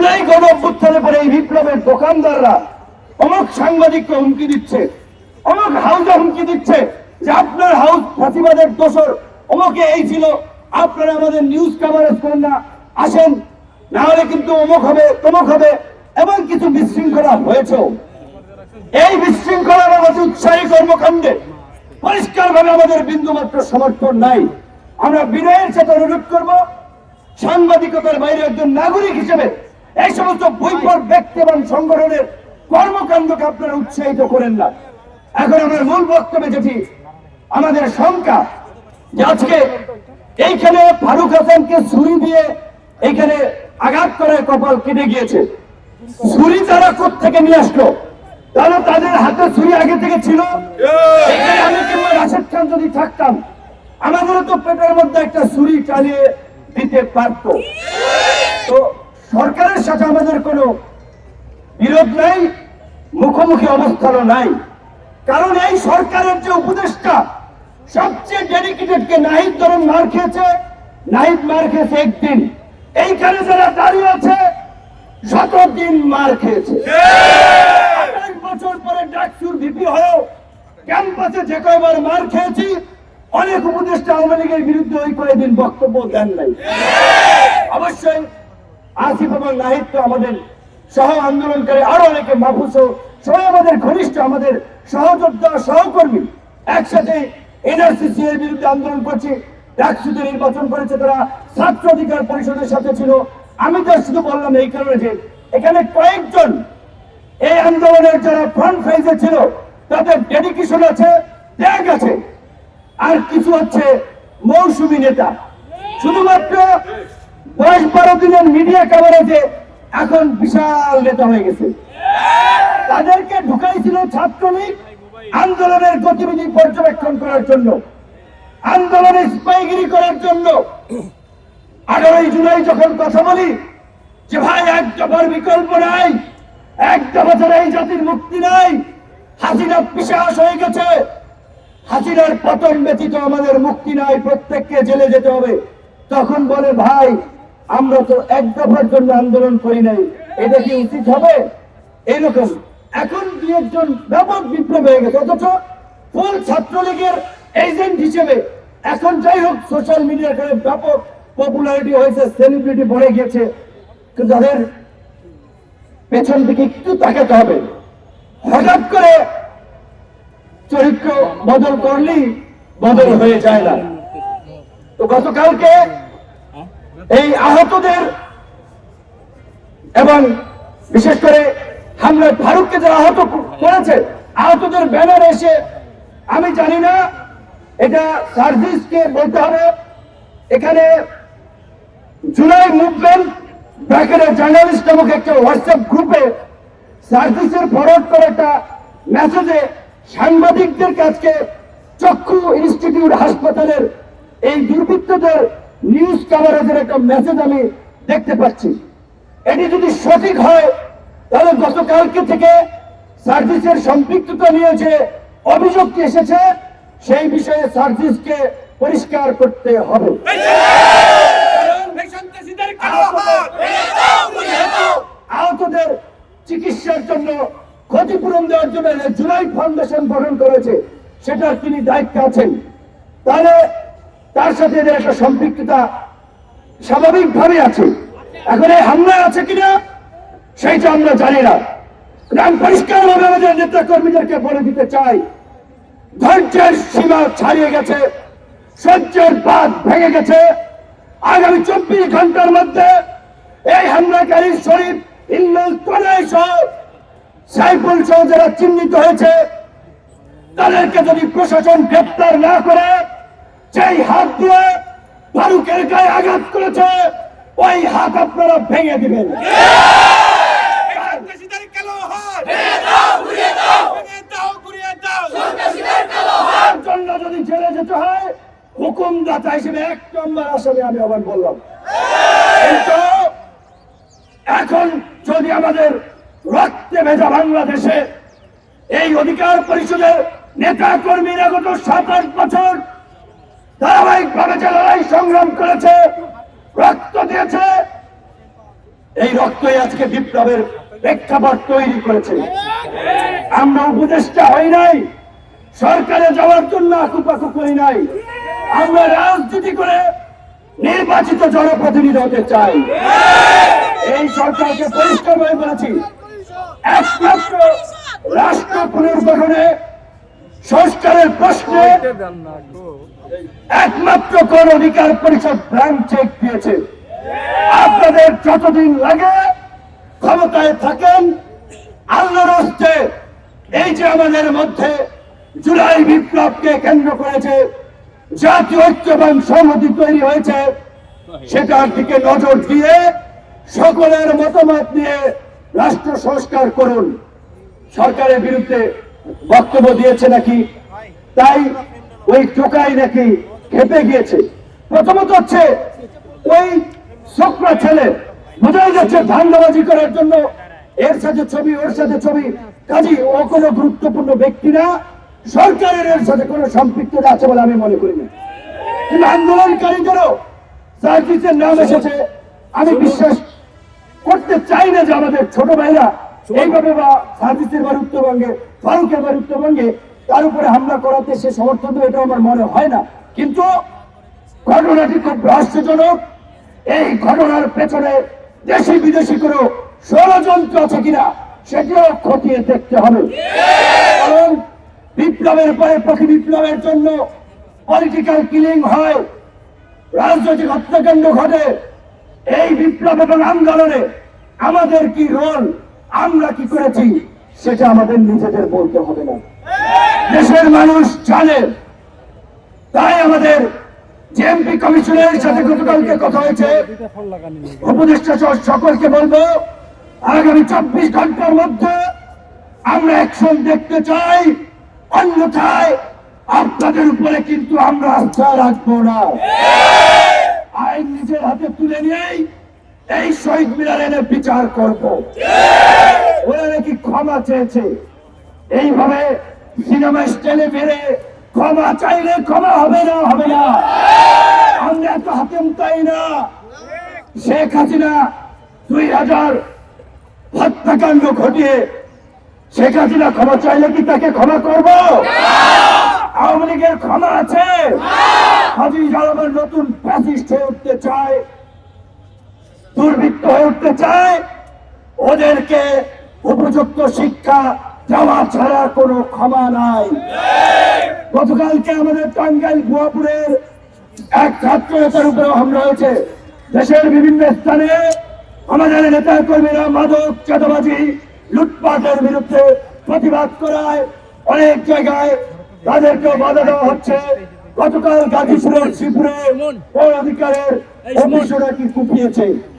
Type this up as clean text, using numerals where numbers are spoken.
জুলাই গণঅভ্যুত্থানের পরে এই বিপ্লবের দোকানদাররা অমুক সাংবাদিককে হুমকি দিচ্ছে, অমুক হাউসে হুমকি দিচ্ছে যে আপনার হাউস ফাঁসিবাদের দোষর, অমুকে এই ছিল, আপনারা আমাদের নিউজ কভারেজ করেন না, আসেন, না হলে কিন্তু অমুক হবে তমুক হবে, এবং কিছু বিশৃঙ্খলা হয়েছেও। এই বিশৃঙ্খলার আমাদের উৎসাহী কর্মকাণ্ডে পরিষ্কারভাবে আমাদের বিন্দুমাত্র সমর্থন নাই। আমরা বিনয়ের সাথে অনুরোধ করব, সাংবাদিকতার বাইরে একজন নাগরিক হিসেবে এই সমস্ত বৈপর ব্যক্তি এবং সংগঠনের কর্মকাণ্ডকে আপনারা উৎসাহিত করেন না। এখন আমার মূল বক্তব্যে যেটি আমাদের শঙ্কা, যে আজকে এইখানে ফারুক হাসানকে ছুরি দিয়ে এইখানে আঘাত করে কপাল কেটে গিয়েছে। ছুরি তারা কোত্থেকে নিয়ে আসলো? তাহলে তাদের হাতে ছুরি আগে থেকে ছিল। এখানে আমি কিংবা রাশেদ খান যদি থাকতাম, আমাদেরও তো পেটের মধ্যে একটা ছুরি চালিয়ে দিতে পারত। তো সরকারের সাথে আমাদের কোনো বিরোধ নাই, মুখোমুখি অবস্থানও নাই। কারণ এই সরকারের যে উপদেষ্টা সবচেয়ে ডেডিকেটেড কে নাহিদ ধরুন মার খেয়েছে, নাহিদ মার খেয়েছে একদিন, এইখানে যারা দাঁড়িয়ে আছে 17 দিন মার খেয়েছে। 28 বছর পরে ডাকসুর ভিপি হয়েও ক্যাম্পাসে যে কয়বার মার খেয়েছি, অনেক উপদেষ্টা আওয়ামী লীগের বিরুদ্ধে ওই কয়েকদিন বক্তব্য দেন নাই। অবশ্যই আসিফ এবং নাহিদ তো আমাদের সহ আন্দোলনকারী, আরো অনেকে, মাহফুজ সবাই আমাদের ঘনিষ্ঠ, আমাদের সহযোদ্ধা সহকর্মী, একসাথে এনআরসিসি এর বিরুদ্ধে আন্দোলন করছি। ডাকসুতে নির্বাচন করেছে তারা, ছাত্র অধিকার পরিষদের সাথে ছিল। আমি তো শুধু বললাম এই কারণে যে এখানে কয়েকজন এই আন্দোলনের যারা ফ্রন্ট ফেজে ছিল তাদের ডেডিকেশন আছে, ত্যাগ আছে, আর কিছু হচ্ছে মৌসুমী নেতা, শুধুমাত্র 10-12 দিনের মিডিয়া কভারেজে এখন বিশাল নেতা হয়ে গেছে। তাদেরকে ঢুকাইছিল ছাত্রলীগ আন্দোলনের গতিবিধি পর্যবেক্ষণ করার জন্য, আন্দোলনে স্পাইগিরি করার জন্য। 18 জুলাই যখন কথা বলি যে ভাই এক দফার বিকল্প নাই, এক দফা ছাড়া এই জাতির মুক্তি নাই, হাসিনা পিশাচ হয়ে গেছে, হাসিনার পতন ব্যতীত আমাদের মুক্তি নাই, প্রত্যেককে জেলে যেতে হবে, তখন বলে ভাই আমরা তো এক দফার জন্য আন্দোলন করি নাই, এটা কি উচিত হবে? এইরকম এখন দুই একজন ব্যাপক বিপ্লব হয়ে গেছে, অথচ ফুল ছাত্রলীগের এজেন্ট হিসেবে এখন যাই হোক সোশ্যাল মিডিয়ার কারণে ব্যাপক পপুলারিটি হয়েছে, সেলিব্রিটি বড়ে গেছে, যাদের পেছন দিকে একটু তাকাতে হবে। হঠাৎ করে চরিত্র বদল করলেই বদল হয়ে যায় না। তো গতকালকে এই আহতদের এবং বিশেষ করে হামলায় ফারুককে যারা আহত করেছে, আহতদের ব্যানার এসে, আমি জানি না এটা সার্ভিসকে বলতে হবে, এখানে জুলাই মুভমেন্ট ব্র্যাকেটের জার্নালিস্ট নামক একটা হোয়াটসঅ্যাপ গ্রুপে সার্ভিসের ফরওয়ার্ড করে একটা মেসেজে সাংবাদিকদের কাছে চক্ষু ইনস্টিটিউট হাসপাতালের এই দুর্বৃত্তদের নিউজ কভারেজের একটা মেসেজ আমি দেখতে পাচ্ছি। এটি যদি সঠিক হয় তাহলে গতকালকে থেকে সার্ভিসের সম্পৃক্ততা নিয়ে যে অভিযোগটি এসেছে সেই বিষয়ে সার্ভিসকে পরিষ্কার করতে হবে। আহতদের চিকিৎসার জন্য ক্ষতিপূরণ দেওয়ার জন্য জুলাই ফাউন্ডেশন গঠন করেছে, সেটার তিনি দায়িত্বে আছেন, তাহলে তার সাথে এদের একটা সম্পৃক্ততা স্বাভাবিকভাবে আছে। এখন এই হামলা আছে কিনা সেইটা আমরা জানি না। আমি পরিষ্কারভাবে আমাদের নেতা কর্মীদেরকে বলে দিতে চাই, ধৈর্যের সীমা ছাড়িয়ে গেছে, সহ্যের বাঁধ ভেঙে গেছে। আগামী 24 ঘন্টার মধ্যে এই হামলাকারী শরীফ, ইন্নুল, তনয় সহ সাইফুল সহ যারা চিহ্নিত হয়েছে তাদেরকে যদি প্রশাসন গ্রেপ্তার না করে, যেই হাত দিয়ে ফারুকের গায়ে আঘাত করেছে ওই হাত আপনারা ভেঙে দিবেন। জন্য যদি জেলে যেতে হয় হুকুমদাতা হিসেবে 1 নম্বর আসামি আমি আবার বললাম। কিন্তু এখন যদি আমাদের রক্তে ভেজা বাংলাদেশে এই অধিকার পরিষদের নেতা কর্মীরা গত 7-8 বছর ধারাবাহিকভাবে যে লড়াই সংগ্রাম করেছে, রক্ত দিয়েছে, এই রক্তই আজকে বিপ্লবের প্রেক্ষাপট তৈরি করেছে। আমরা উপদেষ্টা হই নাই, সরকারে যাওয়ার জন্য আকুপাকু করি নাই, আমরা রাজনীতি করে নির্বাচিত জনপ্রতিনিধি হতে চাই। এই সরকারকে পরিষ্কারভাবে বলেছি, একমাত্র রাষ্ট্র পুনর্গঠনে সংস্কারের প্রশ্নে একমাত্র কোন অধিকার পরিষদ ব্ল্যাঙ্ক চেক দিয়েছে। আপনাদের যতদিন লাগে ক্ষমতায় থাকেন, আল্লাহর হস্তে এই যে আমাদের মধ্যে জুলাই বিপ্লবকে কেন্দ্র করেছে জাতীয় ঐক্য এবং সংহতি তৈরি হয়েছে, সেটার দিকে নজর দিয়ে সকলের মতামত নিয়ে রাষ্ট্র সংস্কার করুন। সরকারের বিরুদ্ধে বক্তব্য দিয়েছে নাকি, তাই ওই টোকাই নাকি খেপে গিয়েছে। প্রথমত হচ্ছে ওই ছোকরা ছেলে, বোঝাই যাচ্ছে ধান্দাবাজি করার জন্য এর সাথে ছবি ওর সাথে ছবি, কাজী ও কোনো গুরুত্বপূর্ণ ব্যক্তি না, সরকারের এর সাথে কোনো সম্পৃক্ততা আছে বলে আমি মনে করি না। কিন্তু আন্দোলনকারীদেরও সার্ভিসের নাম এসেছে। আমি বিশ্বাস করতে চাই না যে আমাদের ছোট ভাইরা এইভাবে বা সার্ভিসের বার উত্তরবঙ্গে, ফারুকের বার উত্তরবঙ্গে তার উপরে হামলা করাতে সে সমর্থন দেবে, এটা আমার মনে হয় না। কিন্তু ঘটনাটি খুব রহস্যজনক। এই ঘটনার পেছনে দেশি বিদেশি কোনো ষড়যন্ত্র আছে কিনা সেটিও খতিয়ে দেখতে হবে। কারণ বিপ্লবের পরে প্রতি বিপ্লবের জন্য পলিটিক্যাল কিলিং হয়, রাজনৈতিক হত্যাকাণ্ড ঘটে। এই বিপ্লব এবং আন্দোলনে আমাদের কি রোল, আমরা কি করেছি, সেটা আমাদের নিজেদের বলতে হবে না, দেশের মানুষ জানে। তাই আমাদের জেএমপি কমিশনের সাথে গতকালকে কথা হয়েছে, উপদেষ্টা সকলকে বলবো আগামী 24 ঘন্টার মধ্যে আমরা অ্যাকশন দেখতে চাই, অন্যথায় আপনাদের উপরে কিন্তু আমরা আস্থা রাখবো না। আইন নিজের হাতে তুলে নিয়েই এই শহীদ মিনারের বিচার করব। ওরা নাকি ক্ষমা চেয়েছে, এইভাবে সিনেমা স্টাইলে মেরে ক্ষমা চাইলে ক্ষমা হবে না, হবে না। আমরা এত হাতেম তাই না। শেখ হাসিনা 2000 হত্যাকাণ্ড ঘটিয়ে শেখ হাসিনা ক্ষমা চাইলে কি তাকে ক্ষমা করব? আওয়ামী লীগের ক্ষমা আছে? হাজি জালামের নতুন ফ্যাসিস্ট হয়ে উঠতে চায়, দুর্বৃত্ত হয়ে উঠতে চায়, ওদেরকে উপযুক্ত শিক্ষা দেওয়া ছাড়া কোনো ক্ষমা নাই। গতকালকে আমাদের টাঙ্গাইল ভুয়াপুরের এক ছাত্র নেতার উপরে হামলা হয়েছে। দেশের বিভিন্ন স্থানে আমাদের নেতা কর্মীরা মাদক চাঁদাবাজি লুটপাটের বিরুদ্ধে প্রতিবাদ করায় অনেক জায়গায় তাদেরকেও বাধা দেওয়া হচ্ছে। গতকাল গাজীপুরের শিবপুরে পৌর অধিকারের অফিসরা কি কুপিয়েছে।